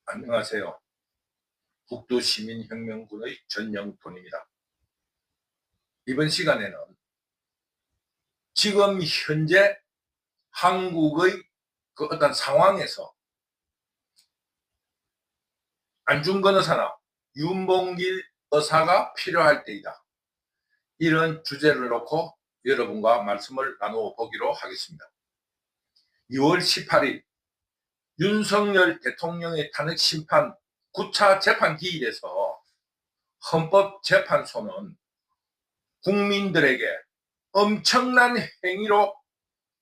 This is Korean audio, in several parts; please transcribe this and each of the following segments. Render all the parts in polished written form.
안녕하세요. 북두시민혁명군의 전영돈입니다. 이번 시간에는 지금 현재 한국의 그 어떤 상황에서 안중근 의사나 윤봉길 의사가 필요할 때이다, 이런 주제를 놓고 여러분과 말씀을 나누어 보기로 하겠습니다. 2월 18일 윤석열 대통령의 탄핵 심판 9차 재판 기일에서 헌법재판소는 국민들에게 엄청난 행위로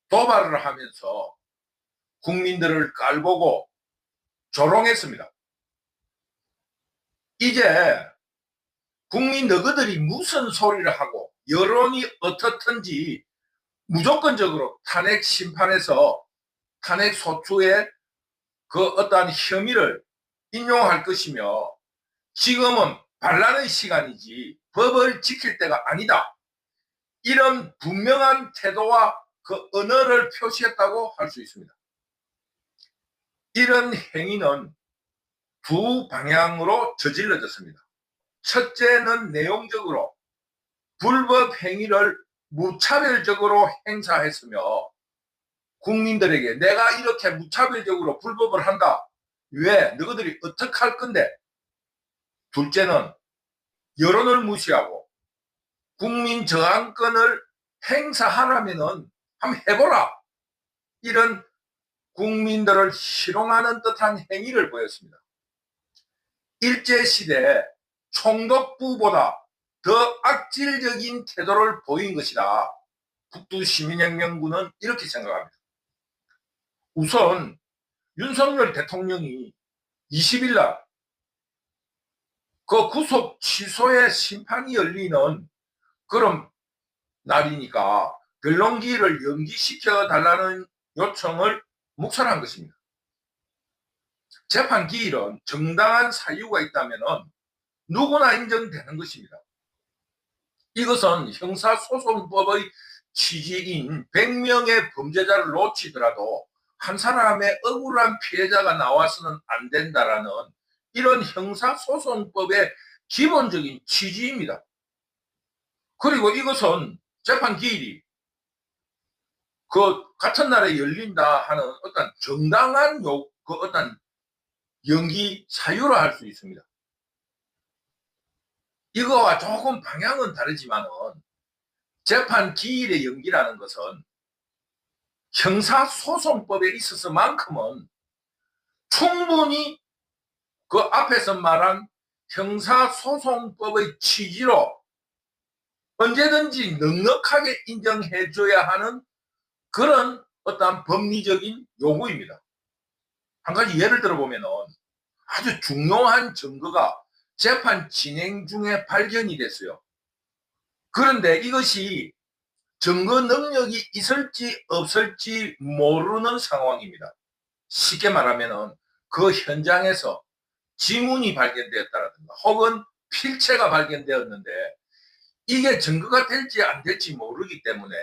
도발을 하면서 국민들을 깔보고 조롱했습니다. 이제 국민 너희들이 무슨 소리를 하고 여론이 어떻든지 무조건적으로 탄핵 심판에서 탄핵 소추의 그 어떠한 혐의를 인용할 것이며, 지금은 반란의 시간이지 법을 지킬 때가 아니다, 이런 분명한 태도와 그 언어를 표시했다고 할 수 있습니다. 이런 행위는 두 방향으로 저질러졌습니다. 첫째는 내용적으로 불법 행위를 무차별적으로 행사했으며 국민들에게 내가 이렇게 무차별적으로 불법을 한다, 왜 너희들이 어떻게 할 건데. 둘째는 여론을 무시하고 국민 저항권을 행사하라면은 한번 해보라, 이런 국민들을 희롱하는 듯한 행위를 보였습니다. 일제시대 총독부보다 더 악질적인 태도를 보인 것이다, 북두시민혁명군은 이렇게 생각합니다. 우선 윤석열 대통령이 20일 날 그 구속 취소의 심판이 열리는 그런 날이니까 변론기일을 연기시켜 달라는 요청을 묵살한 것입니다. 재판 기일은 정당한 사유가 있다면 누구나 인정되는 것입니다. 이것은 형사소송법의 취지인 100명의 범죄자를 놓치더라도 한 사람의 억울한 피해자가 나와서는 안 된다라는 이런 형사소송법의 기본적인 취지입니다. 그리고 이것은 재판 기일이 그 같은 날에 열린다 하는 어떤 정당한 그 어떤 연기 사유로 할 수 있습니다. 이거와 조금 방향은 다르지만은 재판 기일의 연기라는 것은 형사소송법에 있어서만큼은 충분히 그 앞에서 말한 형사소송법의 취지로 언제든지 넉넉하게 인정해줘야 하는 그런 어떤 법리적인 요구입니다. 한 가지 예를 들어보면은 아주 중요한 증거가 재판 진행 중에 발견이 됐어요. 그런데 이것이 증거 능력이 있을지 없을지 모르는 상황입니다. 쉽게 말하면은 그 현장에서 지문이 발견되었다든가 혹은 필체가 발견되었는데 이게 증거가 될지 안 될지 모르기 때문에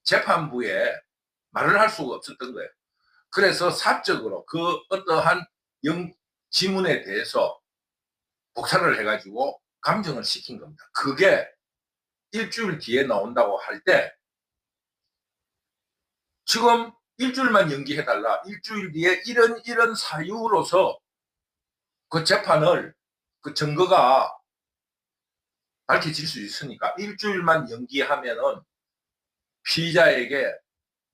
재판부에 말을 할 수가 없었던 거예요. 그래서 사적으로 그 어떠한 지문에 대해서 복사를 해가지고 감정을 시킨 겁니다. 그게 일주일 뒤에 나온다고 할 때 지금 일주일만 연기해달라, 일주일 뒤에 이런 사유로서 그 재판을 그 증거가 밝혀질 수 있으니까 일주일만 연기하면은 피의자에게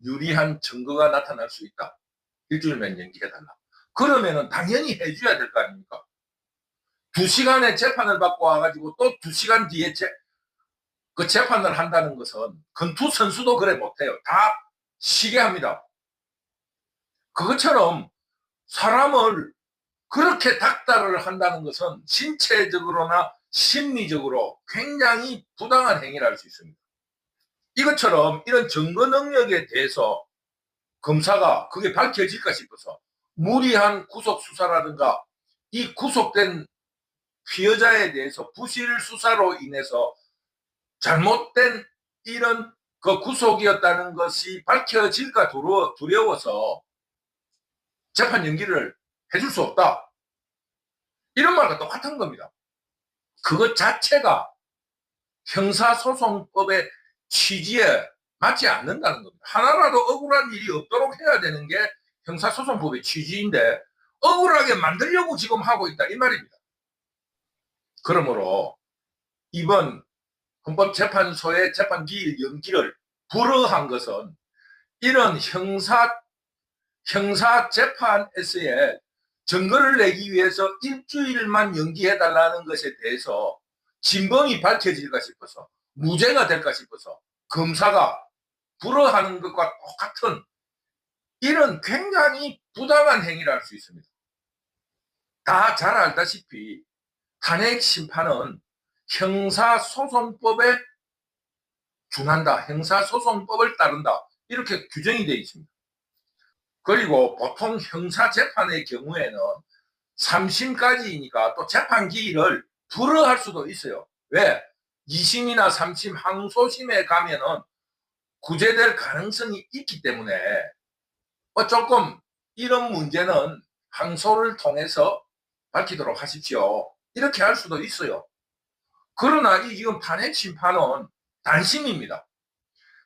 유리한 증거가 나타날 수 있다, 일주일만 연기해달라. 그러면은 당연히 해줘야 될 거 아닙니까? 2시간의 재판을 받고 와가지고 또 2시간 뒤에 그 재판을 한다는 것은 권투 선수도 그래 못해요. 다 쉬게 합니다. 그것처럼 사람을 그렇게 닥달을 한다는 것은 신체적으로나 심리적으로 굉장히 부당한 행위를 할 수 있습니다. 이것처럼 이런 증거 능력에 대해서 검사가 그게 밝혀질까 싶어서 무리한 구속 수사라든가 이 구속된 피해자에 대해서 부실 수사로 인해서 잘못된 이런 그 구속이었다는 것이 밝혀질까 두려워서 재판 연기를 해줄 수 없다, 이런 말과 똑같은 겁니다. 그것 자체가 형사소송법의 취지에 맞지 않는다는 겁니다. 하나라도 억울한 일이 없도록 해야 되는 게 형사소송법의 취지인데 억울하게 만들려고 지금 하고 있다 이 말입니다. 그러므로 이번 헌법재판소의 재판기일 연기를 불허한 것은 이런 형사재판에서의 증거를 내기 위해서 일주일만 연기해달라는 것에 대해서 진범이 밝혀질까 싶어서 무죄가 될까 싶어서 검사가 불허하는 것과 똑같은 이런 굉장히 부당한 행위를 할 수 있습니다. 다 잘 알다시피 탄핵 심판은 형사소송법에 준한다, 형사소송법을 따른다 이렇게 규정이 되어 있습니다. 그리고 보통 형사재판의 경우에는 3심까지니까 또 재판기일을 불허할 수도 있어요. 왜? 2심이나 3심 항소심에 가면은 구제될 가능성이 있기 때문에 조금 이런 문제는 항소를 통해서 밝히도록 하십시오. 이렇게 할 수도 있어요. 그러나 이 지금 탄핵 심판은 단심입니다.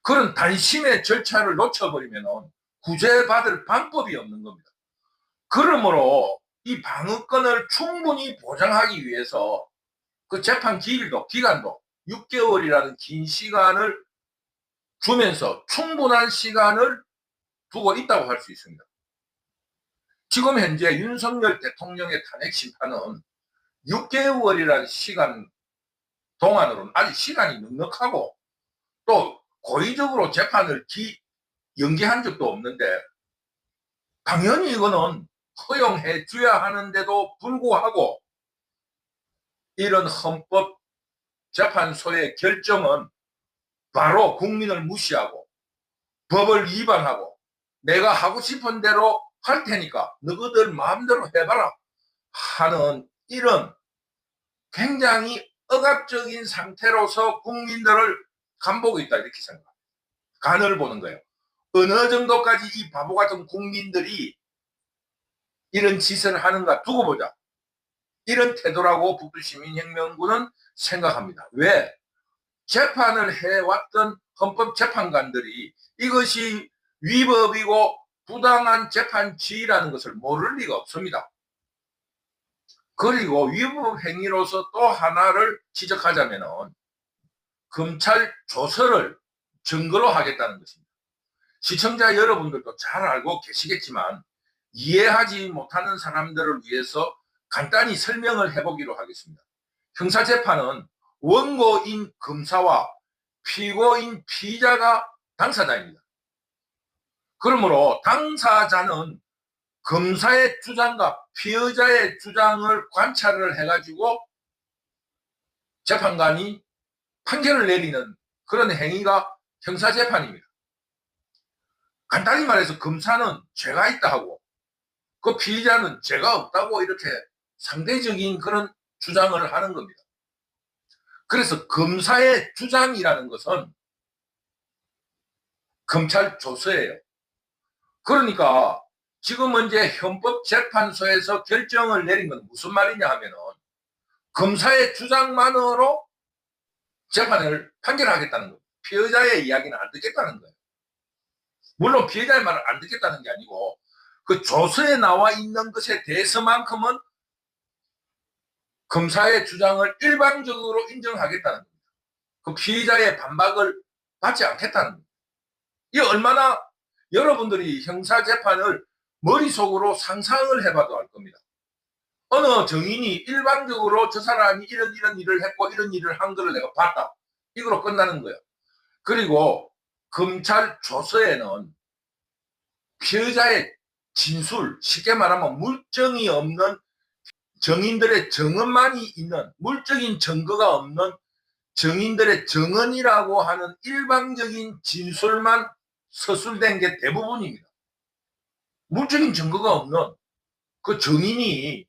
그런 단심의 절차를 놓쳐버리면 구제받을 방법이 없는 겁니다. 그러므로 이 방어권을 충분히 보장하기 위해서 그 재판 기간도 6개월이라는 긴 시간을 주면서 충분한 시간을 두고 있다고 할 수 있습니다. 지금 현재 윤석열 대통령의 탄핵 심판은 6개월이라는 시간 동안으로는 아직 시간이 넉넉하고 또 고의적으로 재판을 연기한 적도 없는데 당연히 이거는 허용해 줘야 하는데도 불구하고 이런 헌법재판소의 결정은 바로 국민을 무시하고 법을 위반하고 내가 하고 싶은 대로 할 테니까 너희들 마음대로 해봐라 하는 이런 굉장히 억압적인 상태로서 국민들을 간보고 있다 이렇게 생각합니다. 간을 보는 거예요. 어느 정도까지 이 바보 같은 국민들이 이런 짓을 하는가 두고 보자. 이런 태도라고 북두시민혁명군은 생각합니다. 왜? 재판을 해왔던 헌법재판관들이 이것이 위법이고 부당한 재판 지휘라는 것을 모를 리가 없습니다. 그리고 위법 행위로서 또 하나를 지적하자면 검찰 조서를 증거로 하겠다는 것입니다. 시청자 여러분들도 잘 알고 계시겠지만 이해하지 못하는 사람들을 위해서 간단히 설명을 해보기로 하겠습니다. 형사재판은 원고인 검사와 피고인 피의자가 당사자입니다. 그러므로 당사자는 검사의 주장과 피의자의 주장을 관찰을 해가지고 재판관이 판결을 내리는 그런 행위가 형사재판입니다. 간단히 말해서 검사는 죄가 있다 하고 그 피의자는 죄가 없다고 이렇게 상대적인 그런 주장을 하는 겁니다. 그래서 검사의 주장이라는 것은 검찰 조서예요. 그러니까 지금 현재 헌법재판소에서 결정을 내린 건 무슨 말이냐 하면은 검사의 주장만으로 재판을 판결하겠다는 거예요. 피의자의 이야기는 안 듣겠다는 거예요. 물론 피해자의 말을 안 듣겠다는 게 아니고 그 조서에 나와 있는 것에 대해서만큼은 검사의 주장을 일방적으로 인정하겠다는 겁니다. 그 피해자의 반박을 받지 않겠다는 겁니다. 이게 얼마나 여러분들이 형사재판을 머릿속으로 상상을 해봐도 알 겁니다. 어느 정인이 일방적으로 저 사람이 이런 일을 했고 이런 일을 한 거를 내가 봤다. 이거로 끝나는 거예요. 그리고 검찰 조서에는 피해자의 진술, 쉽게 말하면 물증이 없는 정인들의 증언만이 있는 물적인 증거가 없는 정인들의 증언이라고 하는 일방적인 진술만 서술된 게 대부분입니다. 물적인 증거가 없는 그 정인의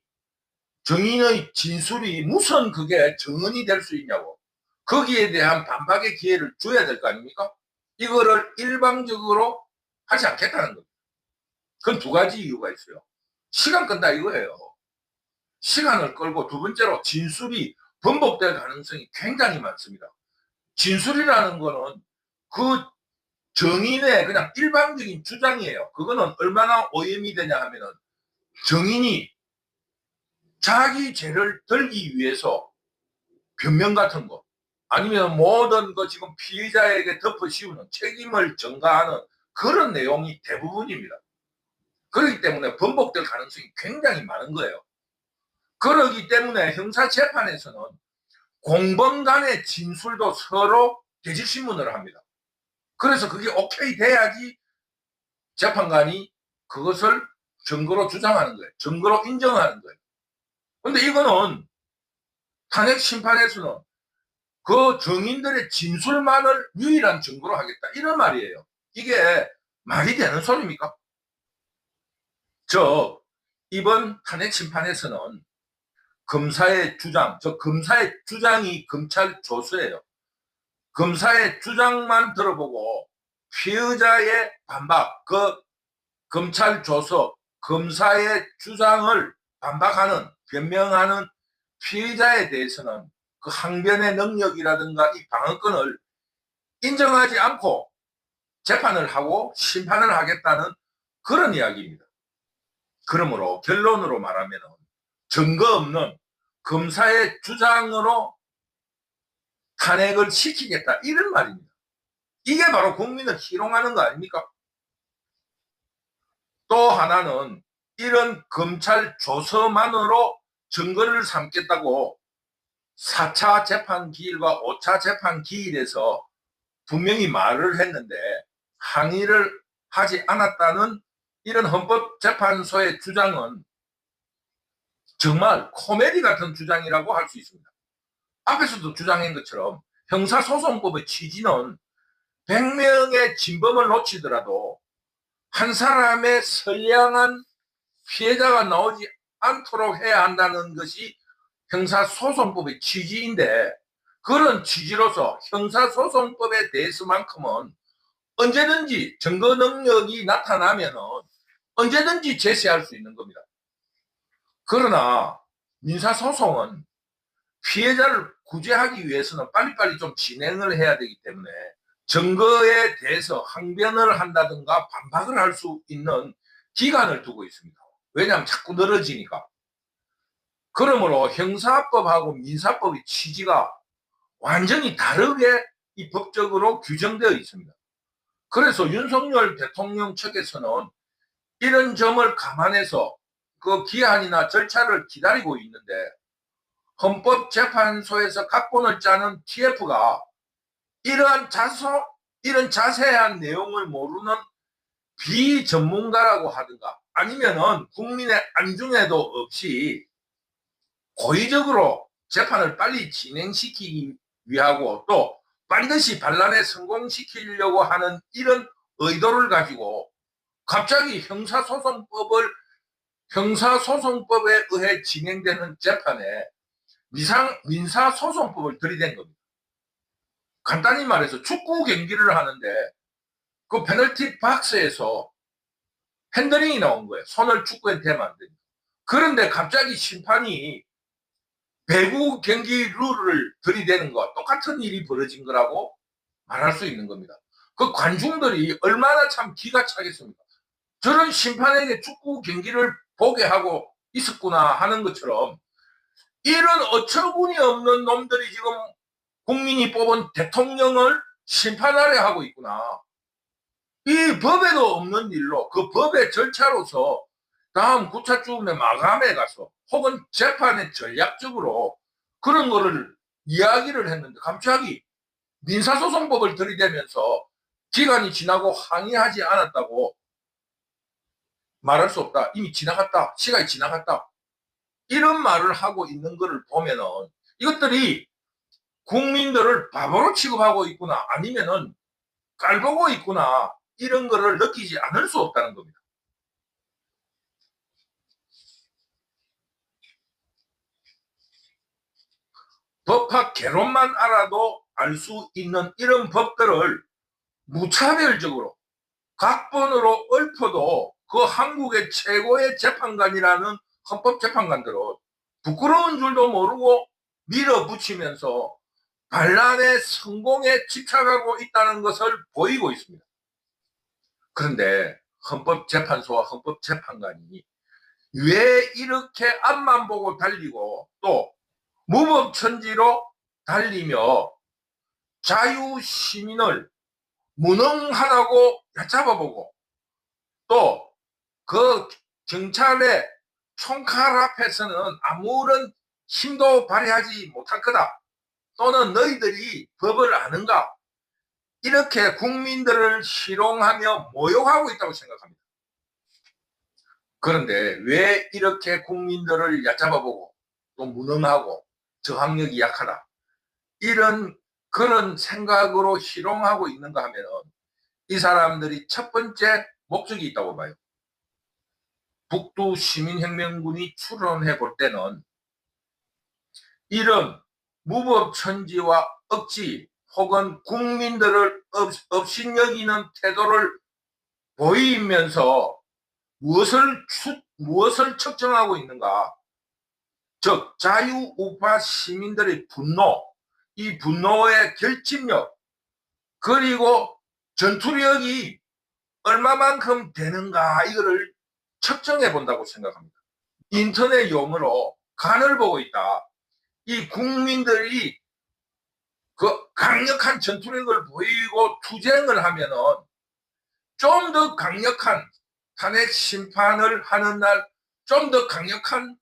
진술이 무슨 그게 증언이 될 수 있냐고. 거기에 대한 반박의 기회를 줘야 될 거 아닙니까? 이거를 일방적으로 하지 않겠다는 겁니다. 그건 두 가지 이유가 있어요. 시간 끈다 이거예요. 시간을 끌고 두 번째로 진술이 번복될 가능성이 굉장히 많습니다. 진술이라는 거는 그 정인의 그냥 일방적인 주장이에요. 그거는 얼마나 오염이 되냐 하면은 정인이 자기 죄를 들기 위해서 변명 같은 거 아니면 모든 거 지금 피의자에게 덮어씌우는 책임을 전가하는 그런 내용이 대부분입니다. 그렇기 때문에 번복될 가능성이 굉장히 많은 거예요. 그렇기 때문에 형사재판에서는 공범 간의 진술도 서로 대질신문을 합니다. 그래서 그게 오케이 돼야지 재판관이 그것을 증거로 주장하는 거예요. 증거로 인정하는 거예요. 근데 이거는 탄핵 심판에서는 그 증인들의 진술만을 유일한 증거로 하겠다. 이런 말이에요. 이게 말이 되는 소리입니까? 이번 탄핵 심판에서는 검사의 주장, 검사의 주장이 검찰 조서예요. 검사의 주장만 들어보고 피의자의 반박, 그 검찰 조서, 검사의 주장을 반박하는, 변명하는 피의자에 대해서는 그 항변의 능력이라든가 이 방어권을 인정하지 않고 재판을 하고 심판을 하겠다는 그런 이야기입니다. 그러므로 결론으로 말하면 증거 없는 검사의 주장으로 탄핵을 시키겠다 이런 말입니다. 이게 바로 국민을 희롱하는 거 아닙니까? 또 하나는 이런 검찰 조서만으로 증거를 삼겠다고 4차 재판 기일과 5차 재판 기일에서 분명히 말을 했는데 항의를 하지 않았다는 이런 헌법재판소의 주장은 정말 코미디 같은 주장이라고 할 수 있습니다. 앞에서도 주장한 것처럼 형사소송법의 취지는 100명의 진범을 놓치더라도 한 사람의 선량한 피해자가 나오지 않도록 해야 한다는 것이 형사소송법의 취지인데 그런 취지로서 형사소송법에 대해서만큼은 언제든지 증거 능력이 나타나면 언제든지 제시할 수 있는 겁니다. 그러나 민사소송은 피해자를 구제하기 위해서는 빨리빨리 좀 진행을 해야 되기 때문에 증거에 대해서 항변을 한다든가 반박을 할 수 있는 기간을 두고 있습니다. 왜냐하면 자꾸 늘어지니까. 그러므로 형사법하고 민사법의 취지가 완전히 다르게 이 법적으로 규정되어 있습니다. 그래서 윤석열 대통령 측에서는 이런 점을 감안해서 그 기한이나 절차를 기다리고 있는데 헌법재판소에서 각본을 짜는 TF가 이런 자세한 내용을 모르는 비전문가라고 하든가 아니면은 국민의 안중에도 없이 고의적으로 재판을 빨리 진행시키기 위하고 또 반드시 반란에 성공시키려고 하는 이런 의도를 가지고 갑자기 형사소송법에 의해 진행되는 재판에 민사소송법을 들이댄 겁니다. 간단히 말해서 축구 경기를 하는데 그 페널티 박스에서 핸들링이 나온 거예요. 손을 축구에 대면 안 됩니다. 그런데 갑자기 심판이 배구 경기 룰을 들이대는 것 똑같은 일이 벌어진 거라고 말할 수 있는 겁니다. 그 관중들이 얼마나 참 기가 차겠습니까? 저런 심판에게 축구 경기를 보게 하고 있었구나 하는 것처럼 이런 어처구니 없는 놈들이 지금 국민이 뽑은 대통령을 심판하려 하고 있구나. 이 법에도 없는 일로 그 법의 절차로서 다음 구차주음의 마감에 가서 혹은 재판에 전략적으로 그런 거를 이야기를 했는데 갑자기 민사소송법을 들이대면서 기간이 지나고 항의하지 않았다고 말할 수 없다. 이미 지나갔다. 시간이 지나갔다. 이런 말을 하고 있는 것을 보면은 이것들이 국민들을 바보로 취급하고 있구나 아니면은 깔보고 있구나 이런 거를 느끼지 않을 수 없다는 겁니다. 법학 개론만 알아도 알 수 있는 이런 법들을 무차별적으로 각본으로 읊어도 그 한국의 최고의 재판관이라는 헌법재판관들은 부끄러운 줄도 모르고 밀어붙이면서 반란의 성공에 집착하고 있다는 것을 보이고 있습니다. 그런데 헌법재판소와 헌법재판관이 왜 이렇게 앞만 보고 달리고 또 무법천지로 달리며 자유시민을 무능하다고 얕잡아보고 또 그 경찰의 총칼 앞에서는 아무런 힘도 발휘하지 못할 거다. 또는 너희들이 법을 아는가? 이렇게 국민들을 희롱하며 모욕하고 있다고 생각합니다. 그런데 왜 이렇게 국민들을 얕잡아보고 또 무능하고 저항력이 약하다 이런 그런 생각으로 희롱하고 있는가 하면 이 사람들이 첫 번째 목적이 있다고 봐요. 북두 시민혁명군이 추론해 볼 때는 이런 무법천지와 억지 혹은 국민들을 업신여기는 태도를 보이면서 무엇을 측정하고 있는가? 즉 자유우파 시민들의 분노, 이 분노의 결집력 그리고 전투력이 얼마만큼 되는가 이거를 측정해 본다고 생각합니다. 인터넷 용어로 간을 보고 있다. 이 국민들이 그 강력한 전투력을 보이고 투쟁을 하면은 좀 더 강력한 탄핵 심판을 하는 날 좀 더 강력한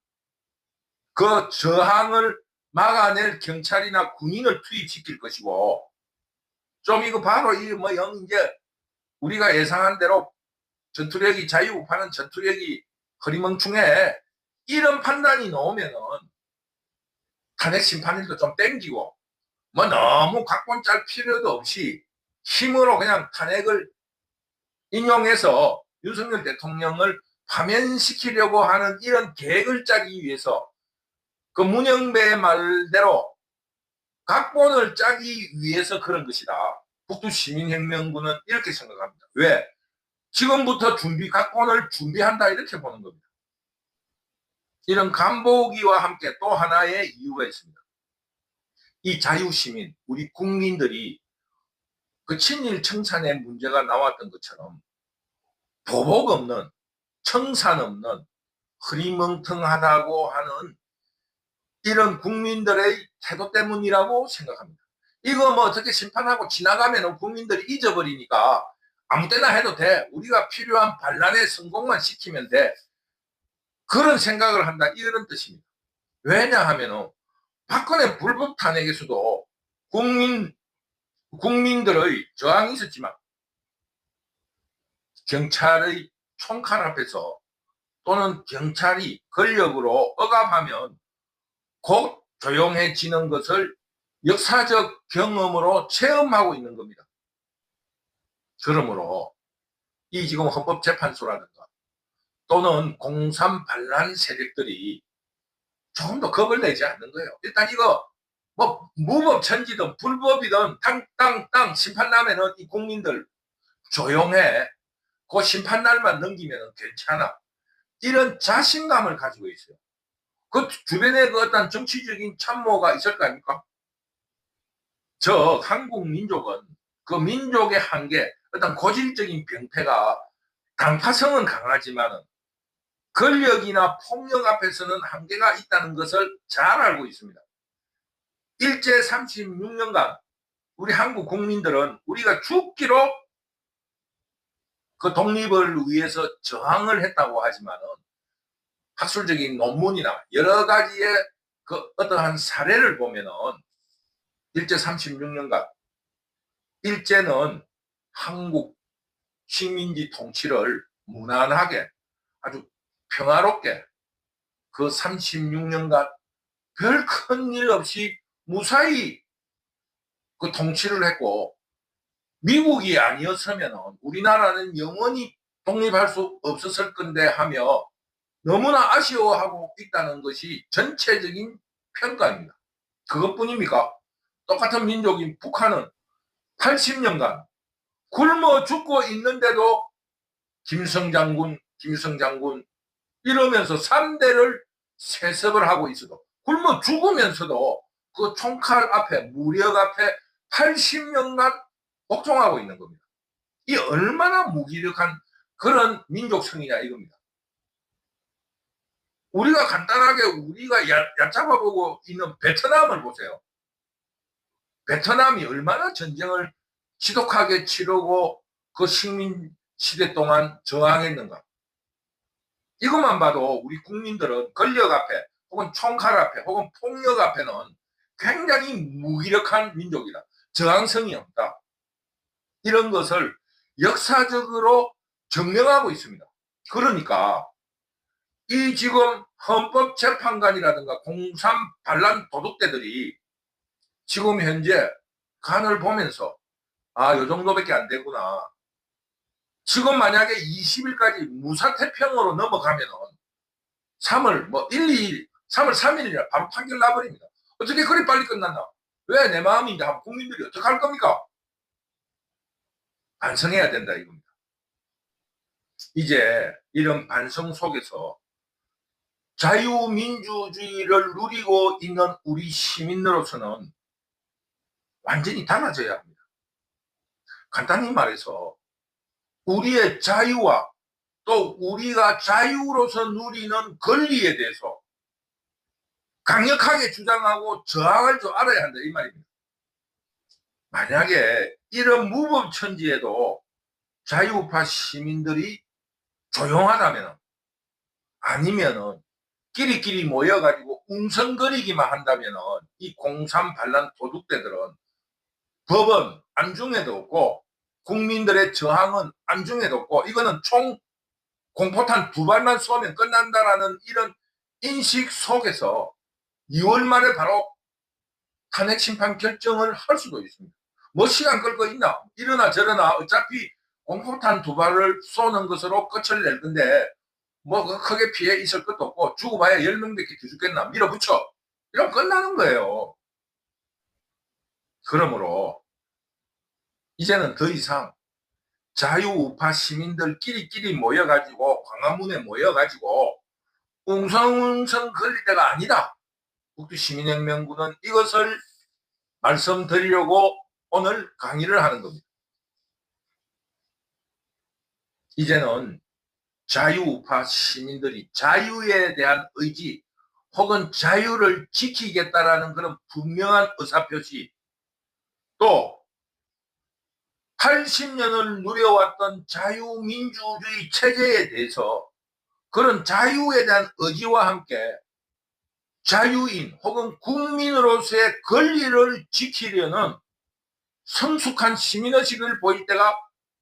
그 저항을 막아낼 경찰이나 군인을 투입시킬 것이고 좀 이거 바로 이 뭐 이제 우리가 예상한 대로 전투력이 자유우파는 전투력이 허리멍충해 이런 판단이 나오면은 탄핵 심판일도 좀 땡기고 뭐 너무 각본 짤 필요도 없이 힘으로 그냥 탄핵을 인용해서 윤석열 대통령을 파면시키려고 하는 이런 계획을 짜기 위해서 그 문영배의 말대로 각본을 짜기 위해서 그런 것이다. 북두 시민혁명군은 이렇게 생각합니다. 왜? 지금부터 각본을 준비한다 이렇게 보는 겁니다. 이런 간보기와 함께 또 하나의 이유가 있습니다. 이 자유시민, 우리 국민들이 그 친일 청산의 문제가 나왔던 것처럼 보복 없는, 청산 없는, 흐리멍텅하다고 하는 이런 국민들의 태도 때문이라고 생각합니다. 이거 뭐 어떻게 심판하고 지나가면 국민들이 잊어버리니까 아무 때나 해도 돼. 우리가 필요한 반란의 성공만 시키면 돼. 그런 생각을 한다. 이런 뜻입니다. 왜냐하면 박근혜 불법 탄핵에서도 국민들의 저항이 있었지만 경찰의 총칼 앞에서 또는 경찰이 권력으로 억압하면 곧 조용해지는 것을 역사적 경험으로 체험하고 있는 겁니다. 그러므로 이 지금 헌법재판소라든가 또는 공산 반란 세력들이 조금 더 겁을 내지 않는 거예요. 일단 이거 뭐 무법천지든 불법이든 땅 심판 나면은 이 국민들 조용해. 그 심판 날만 넘기면 괜찮아. 이런 자신감을 가지고 있어요. 그 주변에 그 어떤 정치적인 참모가 있을 거 아닙니까? 저 한국 민족은 그 민족의 한계, 어떤 고질적인 병폐가 당파성은 강하지만은 권력이나 폭력 앞에서는 한계가 있다는 것을 잘 알고 있습니다. 일제 36년간 우리 한국 국민들은 우리가 죽기로 그 독립을 위해서 저항을 했다고 하지만은 학술적인 논문이나 여러 가지의 그 어떠한 사례를 보면은 일제 36년간 일제는 한국 식민지 통치를 무난하게 아주 평화롭게 그 36년간 별 큰 일 없이 무사히 그 통치를 했고 미국이 아니었으면 우리나라는 영원히 독립할 수 없었을 건데 하며 너무나 아쉬워하고 있다는 것이 전체적인 평가입니다. 그것뿐입니까? 똑같은 민족인 북한은 80년간 굶어 죽고 있는데도 김일성 장군 이러면서 3대를 세습을 하고 있어도 굶어 죽으면서도 그 총칼 앞에 무력 앞에 80년간 복종하고 있는 겁니다. 이 얼마나 무기력한 그런 민족성이냐 이겁니다. 우리가 간단하게 우리가 얕잡아보고 있는 베트남을 보세요. 베트남이 얼마나 전쟁을 지독하게 치르고 그 식민 시대 동안 저항했는가. 이것만 봐도 우리 국민들은 권력 앞에 혹은 총칼 앞에 혹은 폭력 앞에는 굉장히 무기력한 민족이다. 저항성이 없다. 이런 것을 역사적으로 증명하고 있습니다. 그러니까 이 지금 헌법재판관이라든가 공산 반란 도둑대들이 지금 현재 간을 보면서 요 정도밖에 안 되구나. 지금 만약에 20일까지 무사태평으로 넘어가면은 3월 3일이라 바로 판결 나버립니다. 어떻게 그리 빨리 끝났나? 왜 내 마음인데 하면 국민들이 어떻게 할 겁니까? 반성해야 된다 이겁니다. 이제 이런 반성 속에서 자유민주주의를 누리고 있는 우리 시민으로서는 완전히 달라져야 합니다. 간단히 말해서 우리의 자유와 또 우리가 자유로서 누리는 권리에 대해서 강력하게 주장하고 저항할 줄 알아야 한다 이 말입니다. 만약에 이런 무법천지에도 자유우파 시민들이 조용하다면 아니면은 끼리끼리 모여가지고 웅성거리기만 한다면은 이 공산 반란 도둑대들은 법은 안중에도 없고 국민들의 저항은 안중에도 없고 이거는 총 공포탄 2발만 쏘면 끝난다라는 이런 인식 속에서 2월 말에 바로 탄핵 심판 결정을 할 수도 있습니다. 뭐 시간 끌 거 있나? 이러나 저러나 어차피 공포탄 2발을 쏘는 것으로 끝을 낼 건데 뭐 크게 피해 있을 것도 없고 죽어봐야 10명밖에 더 죽겠나? 밀어붙여. 이러면 끝나는 거예요. 그러므로 이제는 더 이상 자유우파 시민들끼리 모여가지고 광화문에 모여가지고 웅성웅성 거릴 때가 아니다. 국주시민혁명군은 이것을 말씀드리려고 오늘 강의를 하는 겁니다. 이제는 자유우파 시민들이 자유에 대한 의지 혹은 자유를 지키겠다라는 그런 분명한 의사표시 또 80년을 누려왔던 자유민주주의 체제에 대해서 그런 자유에 대한 의지와 함께 자유인 혹은 국민으로서의 권리를 지키려는 성숙한 시민의식을 보일 때가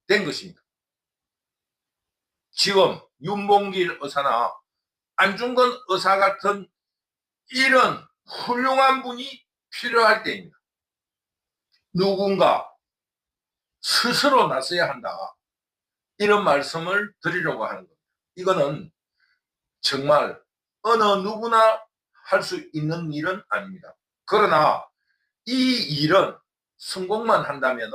된 것입니다. 지금 윤봉길 의사나 안중근 의사 같은 이런 훌륭한 분이 필요할 때입니다. 누군가 스스로 나서야 한다. 이런 말씀을 드리려고 하는 겁니다. 이거는 정말 어느 누구나 할 수 있는 일은 아닙니다. 그러나 이 일은 성공만 한다면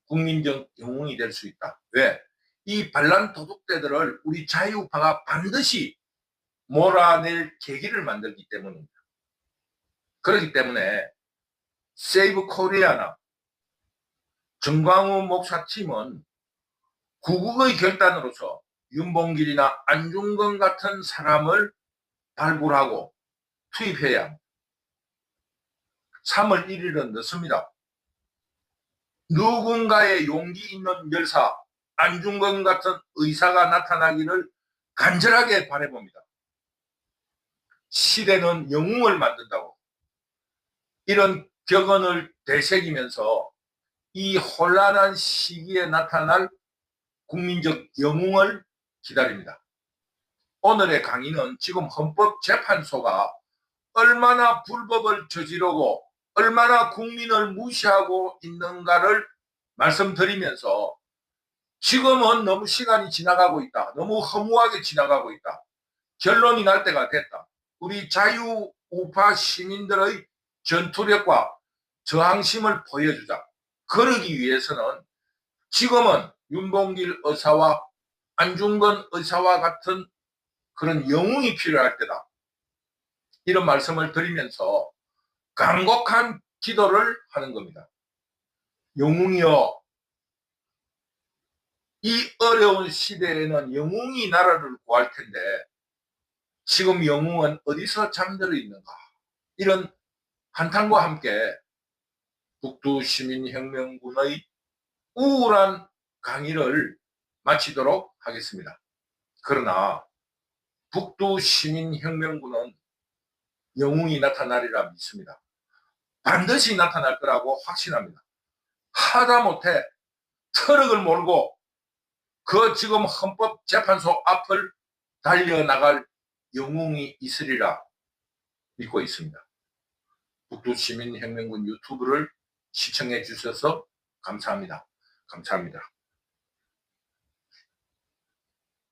국민적 영웅이 될 수 있다. 왜? 이 반란 도둑대들을 우리 자유우파가 반드시 몰아낼 계기를 만들기 때문입니다. 그렇기 때문에 세이브 코리아나 정광훈 목사팀은 구국의 결단으로서 윤봉길이나 안중근 같은 사람을 발굴하고 투입해야 합니다. 3월 1일은 늦습니다. 누군가의 용기 있는 열사 안중근 같은 의사가 나타나기를 간절하게 바라봅니다. 시대는 영웅을 만든다고 이런 격언을 되새기면서 이 혼란한 시기에 나타날 국민적 영웅을 기다립니다. 오늘의 강의는 지금 헌법재판소가 얼마나 불법을 저지르고 얼마나 국민을 무시하고 있는가를 말씀드리면서 지금은 너무 시간이 지나가고 있다. 너무 허무하게 지나가고 있다. 결론이 날 때가 됐다. 우리 자유우파 시민들의 전투력과 저항심을 보여주자. 그러기 위해서는 지금은 윤봉길 의사와 안중근 의사와 같은 그런 영웅이 필요할 때다. 이런 말씀을 드리면서 간곡한 기도를 하는 겁니다. 영웅이여, 이 어려운 시대에는 영웅이 나라를 구할 텐데 지금 영웅은 어디서 잠들어 있는가? 이런 한탄과 함께 북두시민혁명군의 우울한 강의를 마치도록 하겠습니다. 그러나 북두시민혁명군은 영웅이 나타나리라 믿습니다. 반드시 나타날 거라고 확신합니다. 하다못해 트럭을 몰고 그 지금 헌법재판소 앞을 달려나갈 영웅이 있으리라 믿고 있습니다. 북두시민혁명군 유튜브를 시청해 주셔서 감사합니다. 감사합니다.